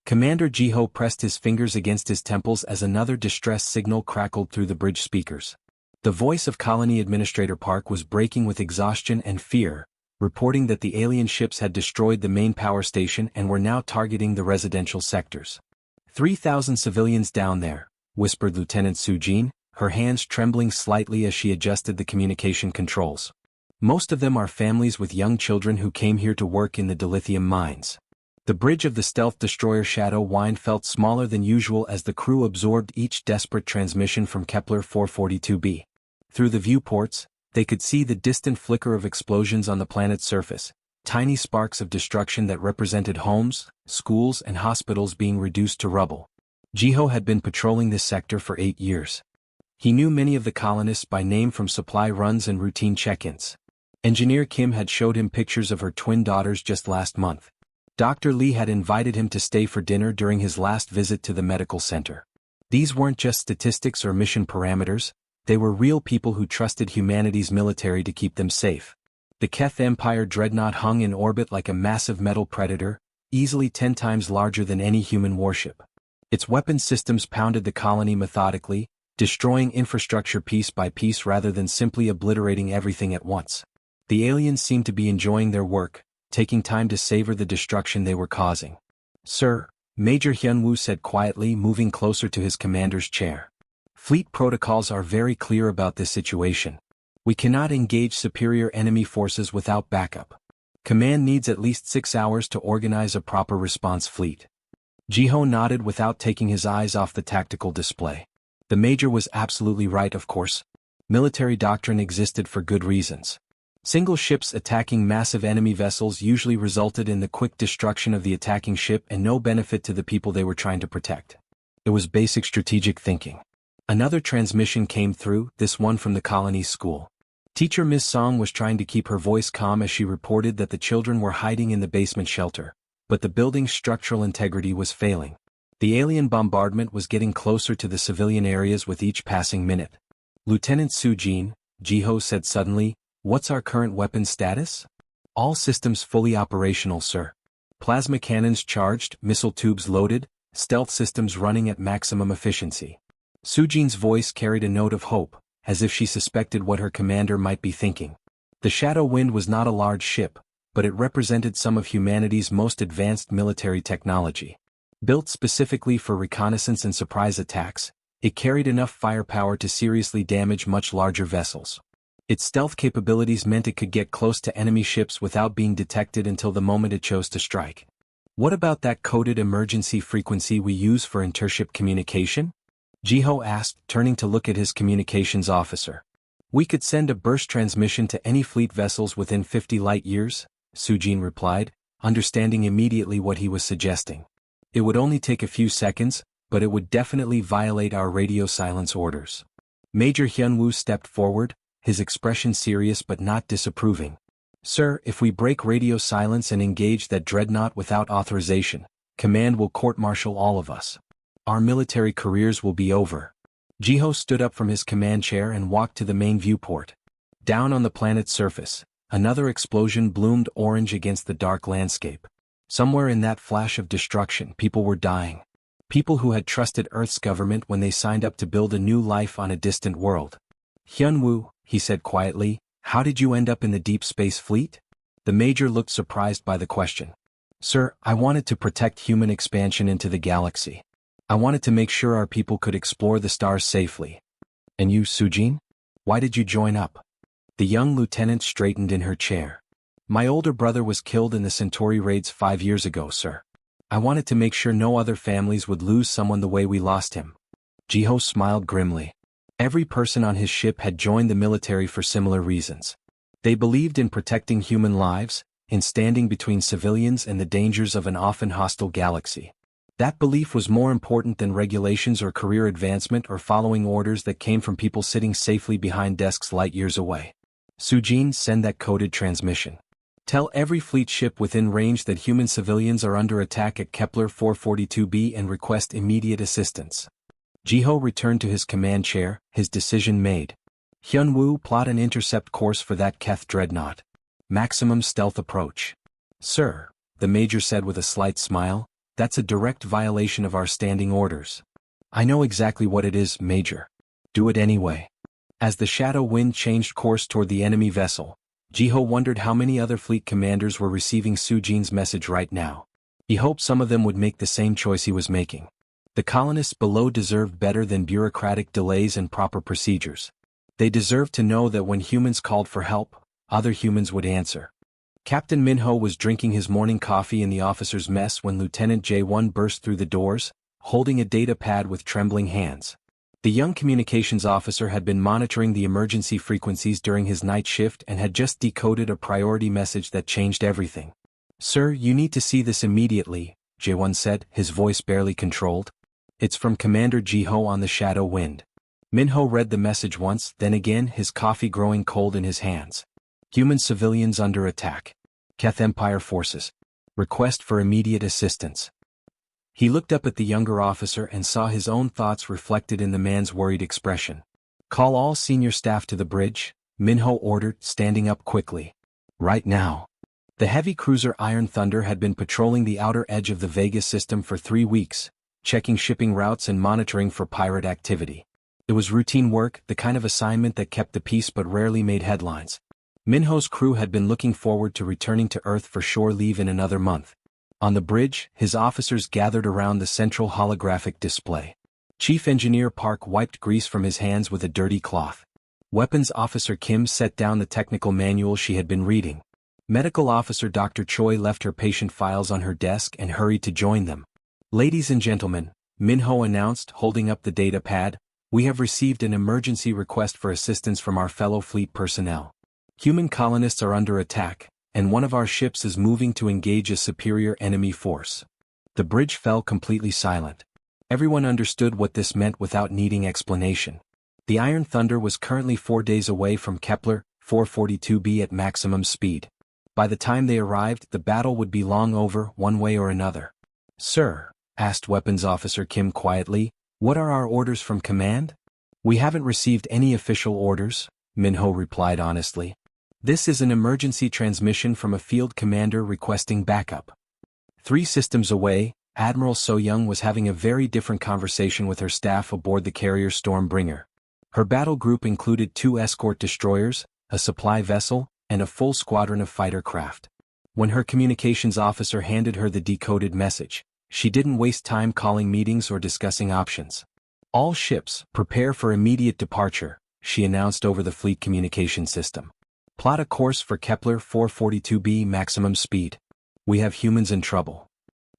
Commander Jiho pressed his fingers against his temples as another distress signal crackled through the bridge speakers. The voice of Colony Administrator Park was breaking with exhaustion and fear, reporting that the alien ships had destroyed the main power station and were now targeting the residential sectors. 3,000 civilians down there, whispered Lieutenant Sujin, her hands trembling slightly as she adjusted the communication controls. Most of them are families with young children who came here to work in the dilithium mines. The bridge of the stealth destroyer Shadow Wine felt smaller than usual as the crew absorbed each desperate transmission from Kepler 442b. Through the viewports, they could see the distant flicker of explosions on the planet's surface, tiny sparks of destruction that represented homes, schools and hospitals being reduced to rubble. Jiho had been patrolling this sector for 8 years. He knew many of the colonists by name from supply runs and routine check-ins. Engineer Kim had showed him pictures of her twin daughters just last month. Dr. Lee had invited him to stay for dinner during his last visit to the medical center. These weren't just statistics or mission parameters, they were real people who trusted humanity's military to keep them safe. The Keth Empire dreadnought hung in orbit like a massive metal predator, easily 10 times larger than any human warship. Its weapon systems pounded the colony methodically, destroying infrastructure piece by piece rather than simply obliterating everything at once. The aliens seemed to be enjoying their work, taking time to savor the destruction they were causing. Sir, Major Hyun-woo said quietly, moving closer to his commander's chair. Fleet protocols are very clear about this situation. We cannot engage superior enemy forces without backup. Command needs at least 6 hours to organize a proper response fleet. Jiho nodded without taking his eyes off the tactical display. The Major was absolutely right, of course. Military doctrine existed for good reasons. Single ships attacking massive enemy vessels usually resulted in the quick destruction of the attacking ship and no benefit to the people they were trying to protect. It was basic strategic thinking. Another transmission came through, this one from the colony's school. Teacher Ms. Song was trying to keep her voice calm as she reported that the children were hiding in the basement shelter, but the building's structural integrity was failing. The alien bombardment was getting closer to the civilian areas with each passing minute. Lieutenant Sujin, Jiho said suddenly, "What's our current weapons status?" "All systems fully operational, sir. Plasma cannons charged, missile tubes loaded, stealth systems running at maximum efficiency." Sujin's voice carried a note of hope, as if she suspected what her commander might be thinking. The Shadow Wind was not a large ship, but it represented some of humanity's most advanced military technology. Built specifically for reconnaissance and surprise attacks, it carried enough firepower to seriously damage much larger vessels. Its stealth capabilities meant it could get close to enemy ships without being detected until the moment it chose to strike. "What about that coded emergency frequency we use for intership communication?" Jiho asked, turning to look at his communications officer. "We could send a burst transmission to any fleet vessels within 50 light-years," Sujin replied, understanding immediately what he was suggesting. "It would only take a few seconds, but it would definitely violate our radio silence orders." Major Hyun-woo stepped forward, his expression serious but not disapproving. "Sir, if we break radio silence and engage that dreadnought without authorization, Command will court-martial all of us. Our military careers will be over." Jiho stood up from his command chair and walked to the main viewport. Down on the planet's surface, another explosion bloomed orange against the dark landscape. Somewhere in that flash of destruction, people were dying. People who had trusted Earth's government when they signed up to build a new life on a distant world. "Hyun-woo," he said quietly, "how did you end up in the Deep Space Fleet?" The Major looked surprised by the question. "Sir, I wanted to protect human expansion into the galaxy. I wanted to make sure our people could explore the stars safely." "And you, Sujin? Why did you join up?" The young lieutenant straightened in her chair. "My older brother was killed in the Centauri raids 5 years ago, sir. I wanted to make sure no other families would lose someone the way we lost him." Jiho smiled grimly. Every person on his ship had joined the military for similar reasons. They believed in protecting human lives, in standing between civilians and the dangers of an often hostile galaxy. That belief was more important than regulations or career advancement or following orders that came from people sitting safely behind desks light years away. "Sujin, send that coded transmission. Tell every fleet ship within range that human civilians are under attack at Kepler 442b and request immediate assistance." Jiho returned to his command chair, his decision made. "Hyun-woo, plot an intercept course for that Keth dreadnought. Maximum stealth approach." "Sir," the Major said with a slight smile, That's a direct violation of our standing orders. I know exactly what it is, Major. Do it anyway. As the shadow wind changed course toward the enemy vessel, Jiho wondered how many other fleet commanders were receiving Sujin's message right now. He hoped some of them would make the same choice he was making. The colonists below deserved better than bureaucratic delays and proper procedures. They deserved to know that when humans called for help, other humans would answer. Captain Minho was drinking his morning coffee in the officers' mess when Lieutenant J1 burst through the doors, holding a data pad with trembling hands. The young communications officer had been monitoring the emergency frequencies during his night shift and had just decoded a priority message that changed everything. "Sir, you need to see this immediately," J1 said, his voice barely controlled. "It's from Commander Jiho on the Shadow Wind." Minho read the message once, then again, his coffee growing cold in his hands. "Human civilians under attack. Keth Empire forces. Request for immediate assistance." He looked up at the younger officer and saw his own thoughts reflected in the man's worried expression. "Call all senior staff to the bridge," Minho ordered, standing up quickly. "Right now." The heavy cruiser Iron Thunder had been patrolling the outer edge of the Vega system for 3 weeks, checking shipping routes and monitoring for pirate activity. It was routine work, the kind of assignment that kept the peace but rarely made headlines. Minho's crew had been looking forward to returning to Earth for shore leave in another month. On the bridge, his officers gathered around the central holographic display. Chief Engineer Park wiped grease from his hands with a dirty cloth. Weapons Officer Kim set down the technical manual she had been reading. Medical Officer Dr. Choi left her patient files on her desk and hurried to join them. "Ladies and gentlemen," Minho announced, holding up the data pad, "we have received an emergency request for assistance from our fellow fleet personnel. Human colonists are under attack, and one of our ships is moving to engage a superior enemy force." The bridge fell completely silent. Everyone understood what this meant without needing explanation. The Iron Thunder was currently 4 days away from Kepler 442b at maximum speed. By the time they arrived, the battle would be long over, one way or another. "Sir," asked Weapons Officer Kim quietly, "what are our orders from command?" "We haven't received any official orders," Minho replied honestly. "This is an emergency transmission from a field commander requesting backup." 3 systems away, Admiral So-young was having a very different conversation with her staff aboard the carrier Stormbringer. Her battle group included 2 escort destroyers, a supply vessel, and a full squadron of fighter craft. When her communications officer handed her the decoded message, she didn't waste time calling meetings or discussing options. "All ships, prepare for immediate departure," she announced over the fleet communication system. "Plot a course for Kepler 442b maximum speed. We have humans in trouble."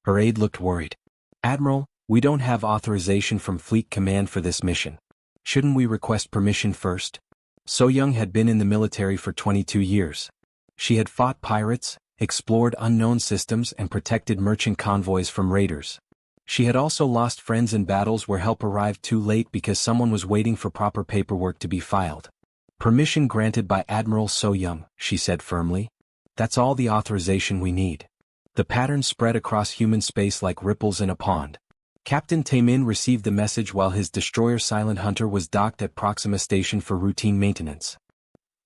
Her aide looked worried. "Admiral, we don't have authorization from Fleet Command for this mission. Shouldn't we request permission first?" So-young had been in the military for 22 years. She had fought pirates, explored unknown systems and protected merchant convoys from raiders. She had also lost friends in battles where help arrived too late because someone was waiting for proper paperwork to be filed. "Permission granted by Admiral So-young," she said firmly. "That's all the authorization we need." The pattern spread across human space like ripples in a pond. Captain Taemin received the message while his destroyer Silent Hunter was docked at Proxima Station for routine maintenance.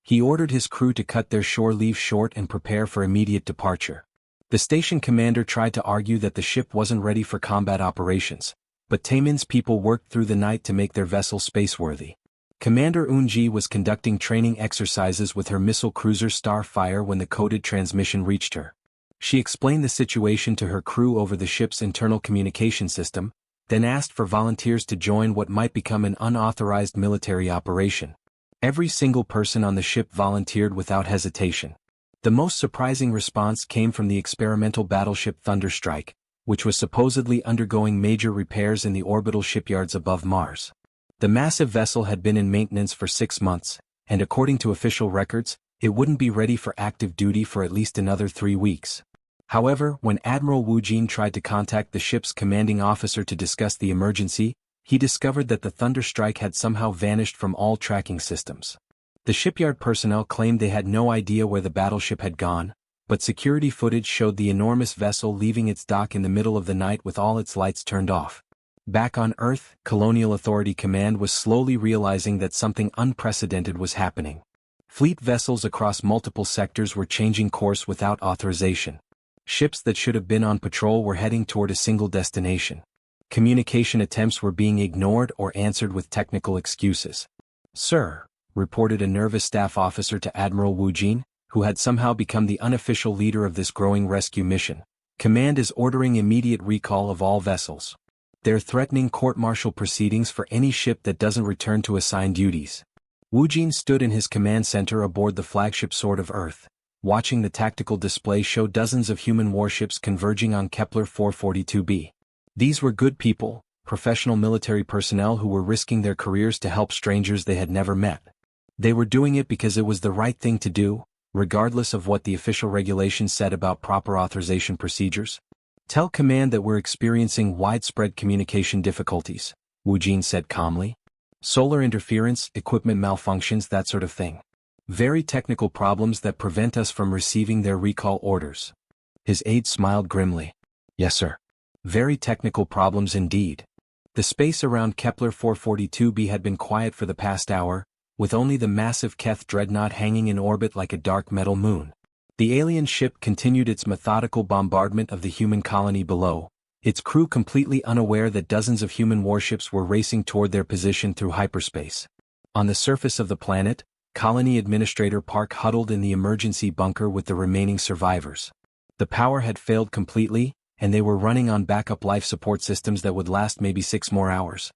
He ordered his crew to cut their shore leave short and prepare for immediate departure. The station commander tried to argue that the ship wasn't ready for combat operations, but Taemin's people worked through the night to make their vessel spaceworthy. Commander Eun-ji was conducting training exercises with her missile cruiser Starfire when the coded transmission reached her. She explained the situation to her crew over the ship's internal communication system, then asked for volunteers to join what might become an unauthorized military operation. Every single person on the ship volunteered without hesitation. The most surprising response came from the experimental battleship Thunderstrike, which was supposedly undergoing major repairs in the orbital shipyards above Mars. The massive vessel had been in maintenance for 6 months, and according to official records, it wouldn't be ready for active duty for at least another 3 weeks. However, when Admiral Wu Jin tried to contact the ship's commanding officer to discuss the emergency, he discovered that the Thunderstrike had somehow vanished from all tracking systems. The shipyard personnel claimed they had no idea where the battleship had gone, but security footage showed the enormous vessel leaving its dock in the middle of the night with all its lights turned off. Back on Earth, Colonial Authority Command was slowly realizing that something unprecedented was happening. Fleet vessels across multiple sectors were changing course without authorization. Ships that should have been on patrol were heading toward a single destination. Communication attempts were being ignored or answered with technical excuses. "Sir," reported a nervous staff officer to Admiral Wu Jin, who had somehow become the unofficial leader of this growing rescue mission. "Command is ordering immediate recall of all vessels. They're threatening court-martial proceedings for any ship that doesn't return to assigned duties." Wu Jin stood in his command center aboard the flagship Sword of Earth, watching the tactical display show dozens of human warships converging on Kepler 442b. These were good people, professional military personnel who were risking their careers to help strangers they had never met. They were doing it because it was the right thing to do, regardless of what the official regulations said about proper authorization procedures. "Tell Command that we're experiencing widespread communication difficulties," Wu Jin said calmly. "Solar interference, equipment malfunctions, that sort of thing. Very technical problems that prevent us from receiving their recall orders." His aide smiled grimly. "Yes, sir. Very technical problems indeed." The space around Kepler 442b had been quiet for the past hour, with only the massive Keth dreadnought hanging in orbit like a dark metal moon. The alien ship continued its methodical bombardment of the human colony below, its crew completely unaware that dozens of human warships were racing toward their position through hyperspace. On the surface of the planet, Colony Administrator Park huddled in the emergency bunker with the remaining survivors. The power had failed completely, and they were running on backup life support systems that would last maybe 6 more hours.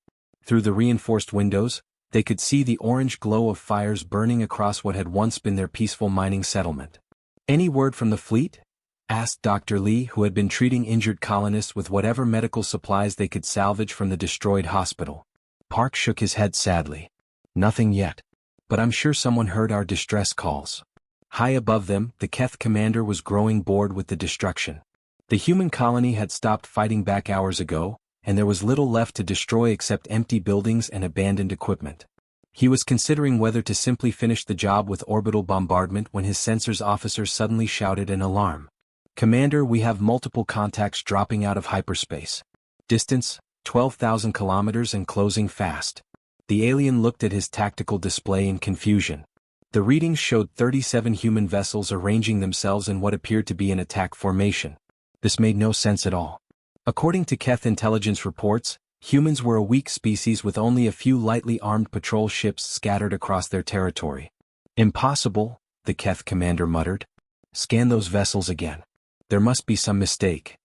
Through the reinforced windows, they could see the orange glow of fires burning across what had once been their peaceful mining settlement. "Any word from the fleet?" asked Dr. Lee, who had been treating injured colonists with whatever medical supplies they could salvage from the destroyed hospital. Park shook his head sadly. "Nothing yet. But I'm sure someone heard our distress calls." High above them, the Keth commander was growing bored with the destruction. The human colony had stopped fighting back hours ago, and there was little left to destroy except empty buildings and abandoned equipment. He was considering whether to simply finish the job with orbital bombardment when his sensors officer suddenly shouted an alarm. "Commander, we have multiple contacts dropping out of hyperspace. Distance, 12,000 kilometers and closing fast." The alien looked at his tactical display in confusion. The readings showed 37 human vessels arranging themselves in what appeared to be an attack formation. This made no sense at all. According to Keth intelligence reports, humans were a weak species with only a few lightly armed patrol ships scattered across their territory. "Impossible," the Keth commander muttered. "Scan those vessels again. There must be some mistake."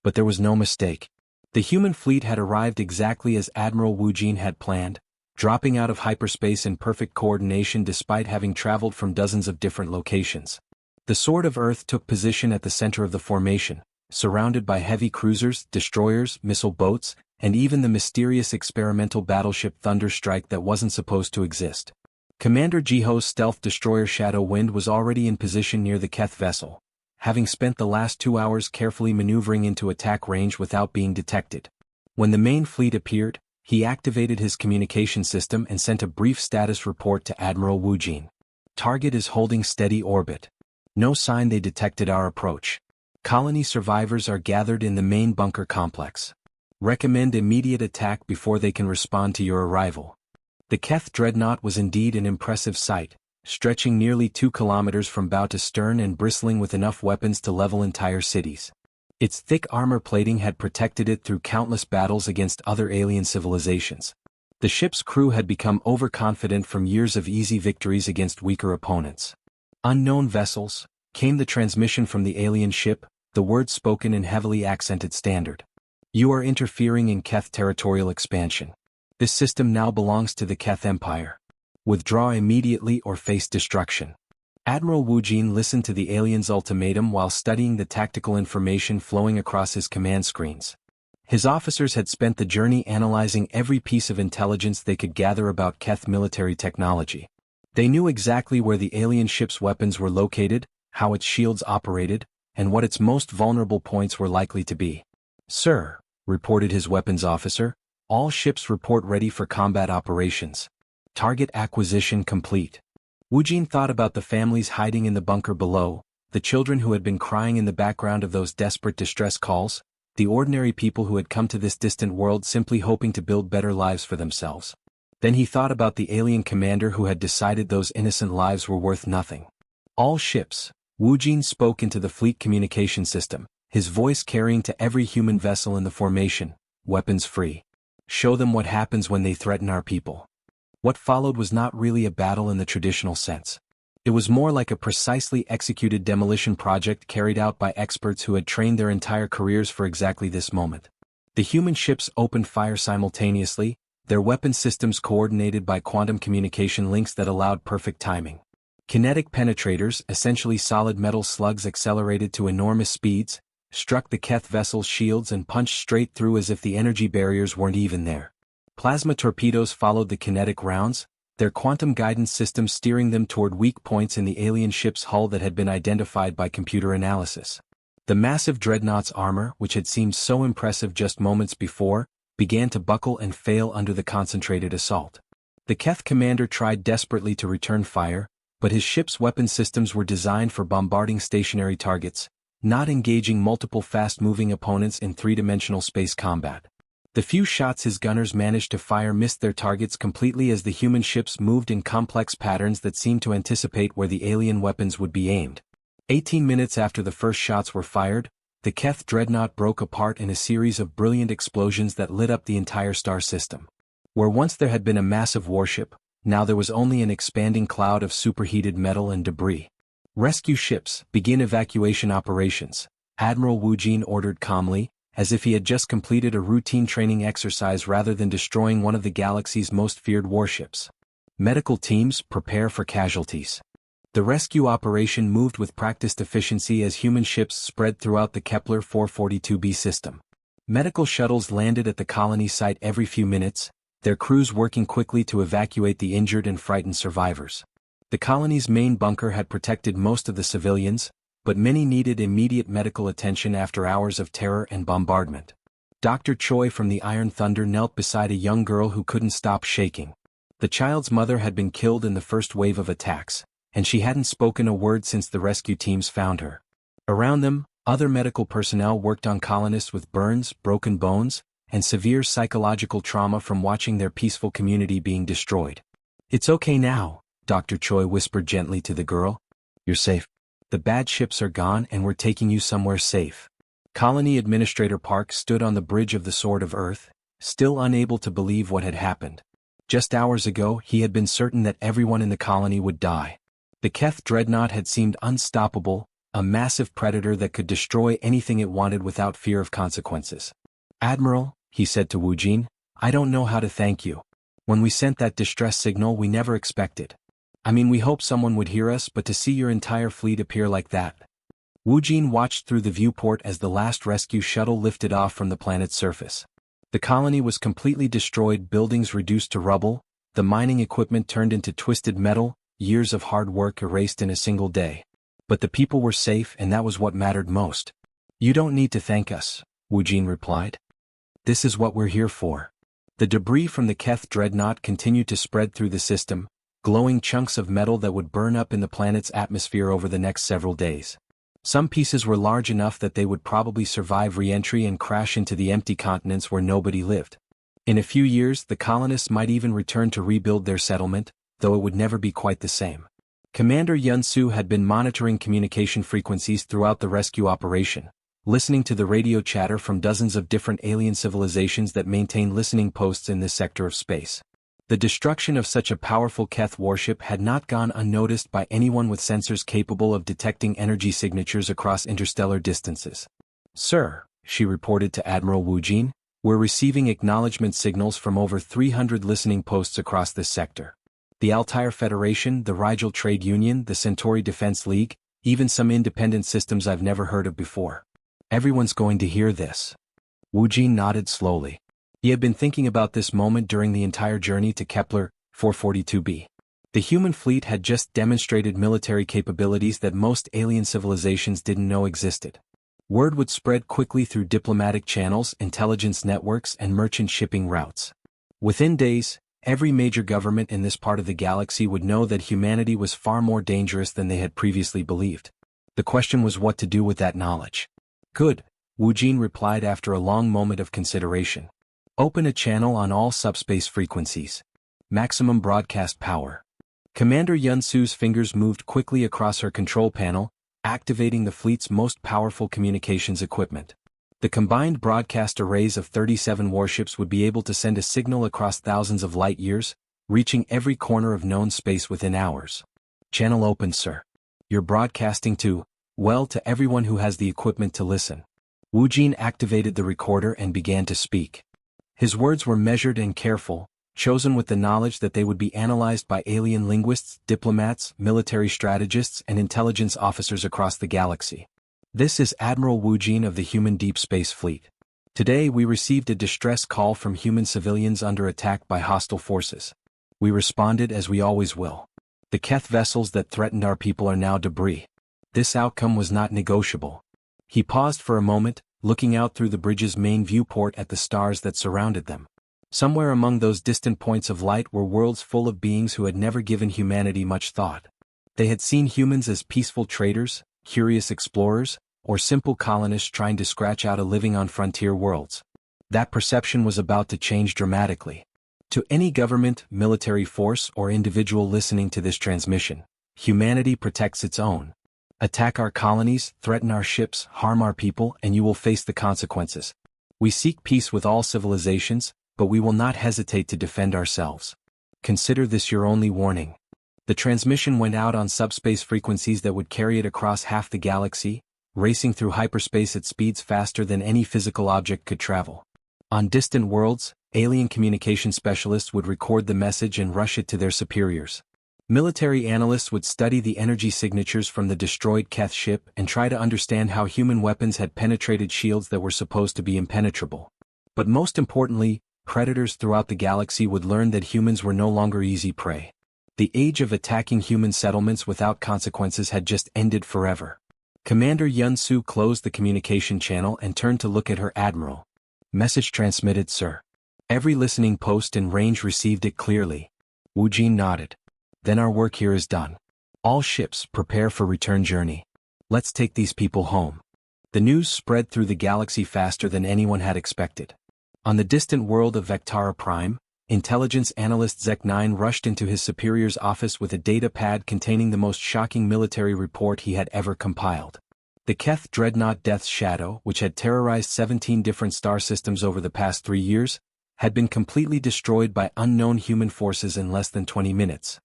But there was no mistake. The human fleet had arrived exactly as Admiral Wu Jin had planned, dropping out of hyperspace in perfect coordination despite having traveled from dozens of different locations. The Sword of Earth took position at the center of the formation, surrounded by heavy cruisers, destroyers, missile boats, and even the mysterious experimental battleship Thunderstrike that wasn't supposed to exist. Commander Jiho's stealth destroyer Shadow Wind was already in position near the Keth vessel, having spent the last 2 hours carefully maneuvering into attack range without being detected. When the main fleet appeared, he activated his communication system and sent a brief status report to Admiral Wu Jin. "Target is holding steady orbit. No sign they detected our approach. Colony survivors are gathered in the main bunker complex. Recommend immediate attack before they can respond to your arrival." The Keth dreadnought was indeed an impressive sight, stretching nearly 2 kilometers from bow to stern and bristling with enough weapons to level entire cities. Its thick armor plating had protected it through countless battles against other alien civilizations. The ship's crew had become overconfident from years of easy victories against weaker opponents. "Unknown vessels," came the transmission from the alien ship, the words spoken in heavily accented standard. "You are interfering in Keth territorial expansion. This system now belongs to the Keth Empire. Withdraw immediately or face destruction." Admiral Wu Jin listened to the alien's ultimatum while studying the tactical information flowing across his command screens. His officers had spent the journey analyzing every piece of intelligence they could gather about Keth military technology. They knew exactly where the alien ship's weapons were located, how its shields operated, and what its most vulnerable points were likely to be. "Sir," reported his weapons officer, "all ships report ready for combat operations. Target acquisition complete." Wu Jin thought about the families hiding in the bunker below, the children who had been crying in the background of those desperate distress calls, the ordinary people who had come to this distant world simply hoping to build better lives for themselves. Then he thought about the alien commander who had decided those innocent lives were worth nothing. "All ships," Wu Jin spoke into the fleet communication system, his voice carrying to every human vessel in the formation, weapons free. Show them what happens when they threaten our people. What followed was not really a battle in the traditional sense. It was more like a precisely executed demolition project carried out by experts who had trained their entire careers for exactly this moment. The human ships opened fire simultaneously, their weapon systems coordinated by quantum communication links that allowed perfect timing. Kinetic penetrators, essentially solid metal slugs accelerated to enormous speeds, struck the Keth vessel's shields and punched straight through as if the energy barriers weren't even there. Plasma torpedoes followed the kinetic rounds, their quantum guidance system steering them toward weak points in the alien ship's hull that had been identified by computer analysis. The massive dreadnought's armor, which had seemed so impressive just moments before, began to buckle and fail under the concentrated assault. The Keth commander tried desperately to return fire, but his ship's weapon systems were designed for bombarding stationary targets, not engaging multiple fast-moving opponents in three-dimensional space combat. The few shots his gunners managed to fire missed their targets completely as the human ships moved in complex patterns that seemed to anticipate where the alien weapons would be aimed. 18 minutes after the first shots were fired, the Keth dreadnought broke apart in a series of brilliant explosions that lit up the entire star system. Where once there had been a massive warship, now there was only an expanding cloud of superheated metal and debris. Rescue ships, begin evacuation operations, Admiral Wu Jin ordered calmly, as if he had just completed a routine training exercise rather than destroying one of the galaxy's most feared warships. Medical teams, prepare for casualties. The rescue operation moved with practiced efficiency as human ships spread throughout the Kepler 442b system. Medical shuttles landed at the colony site every few minutes, their crews working quickly to evacuate the injured and frightened survivors. The colony's main bunker had protected most of the civilians, but many needed immediate medical attention after hours of terror and bombardment. Dr. Choi from the Iron Thunder knelt beside a young girl who couldn't stop shaking. The child's mother had been killed in the first wave of attacks, and she hadn't spoken a word since the rescue teams found her. Around them, other medical personnel worked on colonists with burns, broken bones, and severe psychological trauma from watching their peaceful community being destroyed. "It's okay now," Dr. Choi whispered gently to the girl. "You're safe. The bad ships are gone and we're taking you somewhere safe." Colony Administrator Park stood on the bridge of the Sword of Earth, still unable to believe what had happened. Just hours ago, he had been certain that everyone in the colony would die. The Keth dreadnought had seemed unstoppable, a massive predator that could destroy anything it wanted without fear of consequences. "Admiral," he said to Wu Jin, "I don't know how to thank you. When we sent that distress signal, we never expected. We hoped someone would hear us, but to see your entire fleet appear like that." Wu Jin watched through the viewport as the last rescue shuttle lifted off from the planet's surface. The colony was completely destroyed, buildings reduced to rubble, the mining equipment turned into twisted metal, years of hard work erased in a single day. But the people were safe, and that was what mattered most. "You don't need to thank us," Wu Jin replied. "This is what we're here for." The debris from the Keth dreadnought continued to spread through the system, glowing chunks of metal that would burn up in the planet's atmosphere over the next several days. Some pieces were large enough that they would probably survive re-entry and crash into the empty continents where nobody lived. In a few years, the colonists might even return to rebuild their settlement, though it would never be quite the same. Commander Yun-Su had been monitoring communication frequencies throughout the rescue operation, listening to the radio chatter from dozens of different alien civilizations that maintain listening posts in this sector of space. The destruction of such a powerful Keth warship had not gone unnoticed by anyone with sensors capable of detecting energy signatures across interstellar distances. "Sir," she reported to Admiral Wu Jin, "we're receiving acknowledgement signals from over 300 listening posts across this sector. The Altair Federation, the Rigel Trade Union, the Centauri Defense League, even some independent systems I've never heard of before. Everyone's going to hear this." Wu Jin nodded slowly. He had been thinking about this moment during the entire journey to Kepler 442b. The human fleet had just demonstrated military capabilities that most alien civilizations didn't know existed. Word would spread quickly through diplomatic channels, intelligence networks, and merchant shipping routes. Within days, every major government in this part of the galaxy would know that humanity was far more dangerous than they had previously believed. The question was what to do with that knowledge. "Good," Wu Jin replied after a long moment of consideration. "Open a channel on all subspace frequencies. Maximum broadcast power." Commander Yun-Su's fingers moved quickly across her control panel, activating the fleet's most powerful communications equipment. The combined broadcast arrays of 37 warships would be able to send a signal across thousands of light years, reaching every corner of known space within hours. Channel open, sir. You're broadcasting to everyone who has the equipment to listen. Wu Jin activated the recorder and began to speak. His words were measured and careful, chosen with the knowledge that they would be analyzed by alien linguists, diplomats, military strategists, and intelligence officers across the galaxy. This is Admiral Wu Jin of the Human Deep Space Fleet. Today we received a distress call from human civilians under attack by hostile forces. We responded as we always will. The Keth vessels that threatened our people are now debris. This outcome was not negotiable. He paused for a moment, looking out through the bridge's main viewport at the stars that surrounded them. Somewhere among those distant points of light were worlds full of beings who had never given humanity much thought. They had seen humans as peaceful traders, curious explorers, or simple colonists trying to scratch out a living on frontier worlds. That perception was about to change dramatically. To any government, military force, or individual listening to this transmission, humanity protects its own. Attack our colonies, threaten our ships, harm our people, and you will face the consequences. We seek peace with all civilizations, but we will not hesitate to defend ourselves. Consider this your only warning. The transmission went out on subspace frequencies that would carry it across half the galaxy, racing through hyperspace at speeds faster than any physical object could travel. On distant worlds, alien communication specialists would record the message and rush it to their superiors. Military analysts would study the energy signatures from the destroyed Keth ship and try to understand how human weapons had penetrated shields that were supposed to be impenetrable. But most importantly, predators throughout the galaxy would learn that humans were no longer easy prey. The age of attacking human settlements without consequences had just ended forever. Commander Yun Su closed the communication channel and turned to look at her admiral. Message transmitted, sir. Every listening post in range received it clearly. Wu Jin nodded. Then our work here is done. All ships, prepare for return journey. Let's take these people home. The news spread through the galaxy faster than anyone had expected. On the distant world of Vectara Prime, intelligence analyst Zek-9 rushed into his superior's office with a data pad containing the most shocking military report he had ever compiled. The Keth dreadnought Death's Shadow, which had terrorized 17 different star systems over the past 3 years, had been completely destroyed by unknown human forces in less than 20 minutes.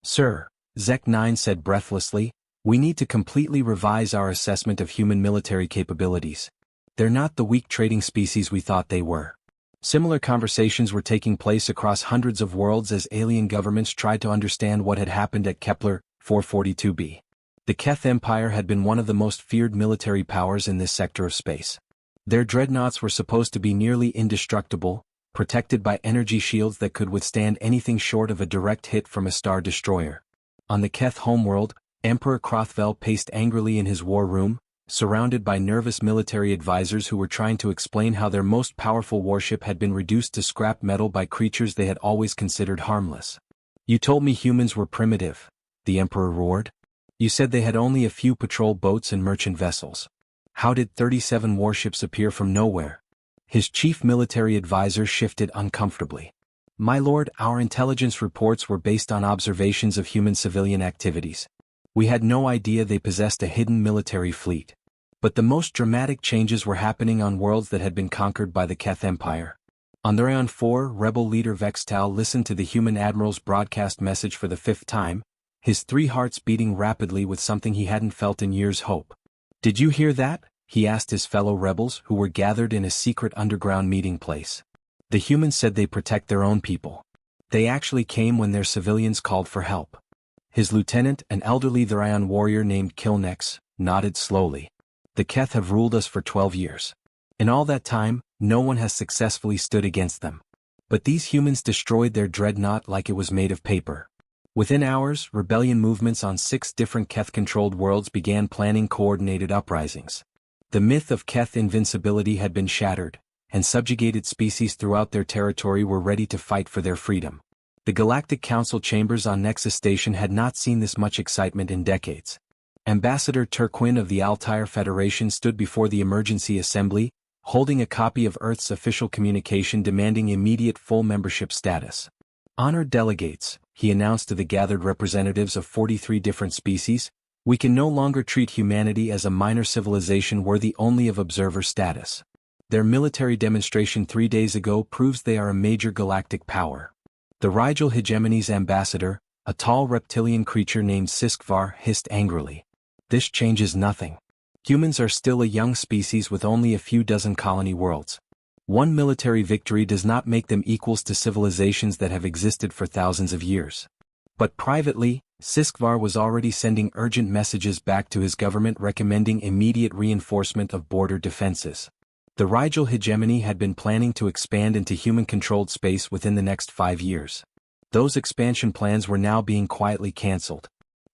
Sir, Zek-9 said breathlessly, we need to completely revise our assessment of human military capabilities. They're not the weak trading species we thought they were. Similar conversations were taking place across hundreds of worlds as alien governments tried to understand what had happened at Kepler 442b. The Keth Empire had been one of the most feared military powers in this sector of space. Their dreadnoughts were supposed to be nearly indestructible, protected by energy shields that could withstand anything short of a direct hit from a star destroyer. On the Keth homeworld, Emperor Crothvel paced angrily in his war room, surrounded by nervous military advisors who were trying to explain how their most powerful warship had been reduced to scrap metal by creatures they had always considered harmless. You told me humans were primitive, the Emperor roared. You said they had only a few patrol boats and merchant vessels. How did 37 warships appear from nowhere? His chief military advisor shifted uncomfortably. My lord, our intelligence reports were based on observations of human civilian activities. We had no idea they possessed a hidden military fleet. But the most dramatic changes were happening on worlds that had been conquered by the Keth Empire. On Therion 4, rebel leader Vextal listened to the human admiral's broadcast message for the 5th time, his 3 hearts beating rapidly with something he hadn't felt in years' hope. Did you hear that? He asked his fellow rebels who were gathered in a secret underground meeting place. The humans said they protect their own people. They actually came when their civilians called for help. His lieutenant, an elderly Therion warrior named Kilnex, nodded slowly. The Keth have ruled us for 12 years. In all that time, no one has successfully stood against them. But these humans destroyed their dreadnought like it was made of paper. Within hours, rebellion movements on 6 different Keth-controlled worlds began planning coordinated uprisings. The myth of Keth invincibility had been shattered, and subjugated species throughout their territory were ready to fight for their freedom. The Galactic Council chambers on Nexus Station had not seen this much excitement in decades. Ambassador Turquin of the Altair Federation stood before the emergency assembly, holding a copy of Earth's official communication demanding immediate full membership status. Honored delegates, he announced to the gathered representatives of 43 different species, We can no longer treat humanity as a minor civilization worthy only of observer status. Their military demonstration 3 days ago proves they are a major galactic power. The Rigel hegemony's ambassador, a tall reptilian creature named Siskvar, hissed angrily. This changes nothing. Humans are still a young species with only a few dozen colony worlds. One military victory does not make them equals to civilizations that have existed for thousands of years. But privately, Siskvar was already sending urgent messages back to his government recommending immediate reinforcement of border defenses. The Rigel hegemony had been planning to expand into human-controlled space within the next 5 years. Those expansion plans were now being quietly cancelled.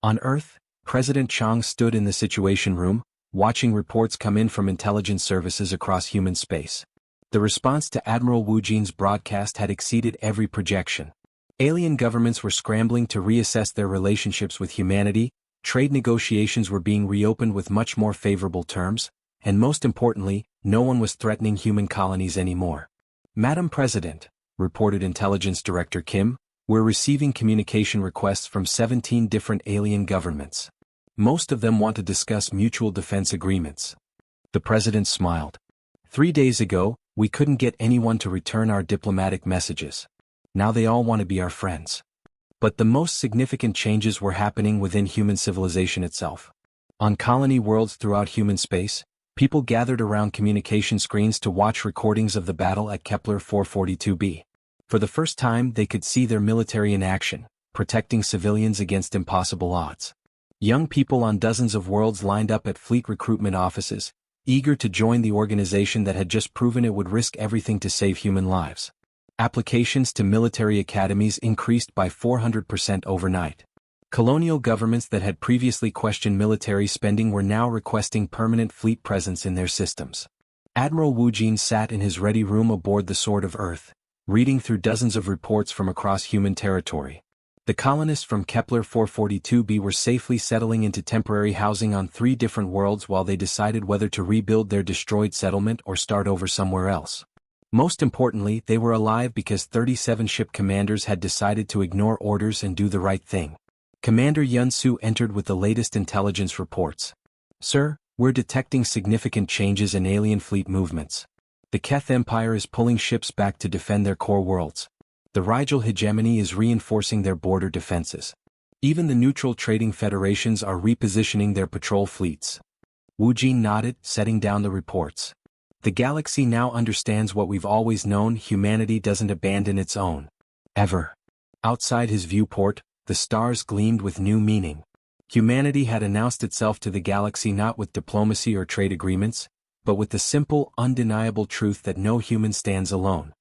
On Earth, President Chang stood in the Situation Room, watching reports come in from intelligence services across human space. The response to Admiral Wu Jin's broadcast had exceeded every projection. Alien governments were scrambling to reassess their relationships with humanity, trade negotiations were being reopened with much more favorable terms, and most importantly, no one was threatening human colonies anymore. Madam President, reported Intelligence Director Kim, we're receiving communication requests from 17 different alien governments. Most of them want to discuss mutual defense agreements. The President smiled. 3 days ago, we couldn't get anyone to return our diplomatic messages. Now they all want to be our friends. But the most significant changes were happening within human civilization itself. On colony worlds throughout human space, people gathered around communication screens to watch recordings of the battle at Kepler 442b. For the first time they could see their military in action, protecting civilians against impossible odds. Young people on dozens of worlds lined up at fleet recruitment offices, eager to join the organization that had just proven it would risk everything to save human lives. Applications to military academies increased by 400% overnight. Colonial governments that had previously questioned military spending were now requesting permanent fleet presence in their systems. Admiral Wu Jin sat in his ready room aboard the Sword of Earth, reading through dozens of reports from across human territory. The colonists from Kepler 442b were safely settling into temporary housing on 3 different worlds while they decided whether to rebuild their destroyed settlement or start over somewhere else. Most importantly, they were alive because 37 ship commanders had decided to ignore orders and do the right thing. Commander Yun Su entered with the latest intelligence reports. Sir, we're detecting significant changes in alien fleet movements. The Keth Empire is pulling ships back to defend their core worlds. The Rigel hegemony is reinforcing their border defenses. Even the neutral trading federations are repositioning their patrol fleets. Wu Jin nodded, setting down the reports. The galaxy now understands what we've always known: humanity doesn't abandon its own. Ever. Outside his viewport, the stars gleamed with new meaning. Humanity had announced itself to the galaxy not with diplomacy or trade agreements, but with the simple, undeniable truth that no human stands alone.